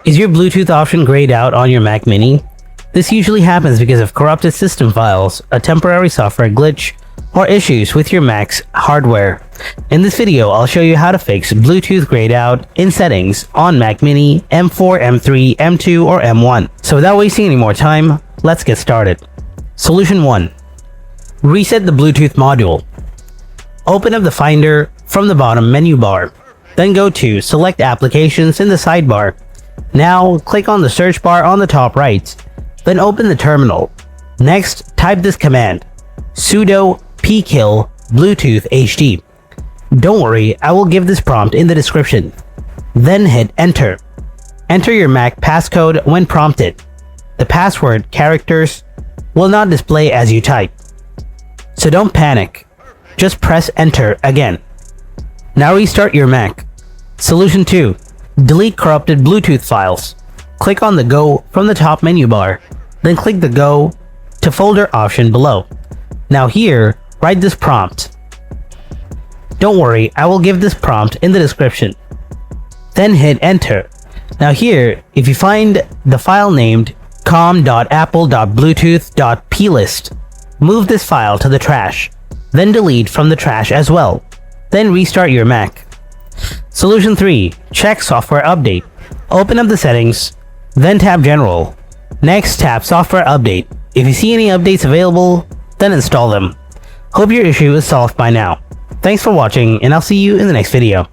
Is your Bluetooth option grayed out on your Mac Mini? This usually happens because of corrupted system files, a temporary software glitch, or issues with your Mac's hardware. In this video, I'll show you how to fix Bluetooth grayed out in settings on Mac Mini, M4, M3, M2, or M1. So without wasting any more time, let's get started. Solution 1. Reset the Bluetooth module. Open up the Finder from the bottom menu bar. Then go to Select Applications in the sidebar. Now, click on the search bar on the top right. Then open the terminal. Next, type this command: sudo pkill bluetooth hd. Don't worry, I will give this prompt in the description. Then hit enter. Enter your Mac passcode when prompted. The password characters will not display as you type. So don't panic. Just press enter again. Now restart your Mac. Solution 2. Delete corrupted Bluetooth files. Click on the Go from the top menu bar. Then click the Go to Folder option below. Now here, write this prompt. Don't worry, I will give this prompt in the description. Then hit enter. Now here, if you find the file named com.apple.bluetooth.plist, move this file to the trash. Then delete from the trash as well. Then restart your Mac. Solution 3. Check Software Update. Open up the settings, then tap General. Next, tap Software Update. If you see any updates available, then install them. Hope your issue is solved by now. Thanks for watching, and I'll see you in the next video.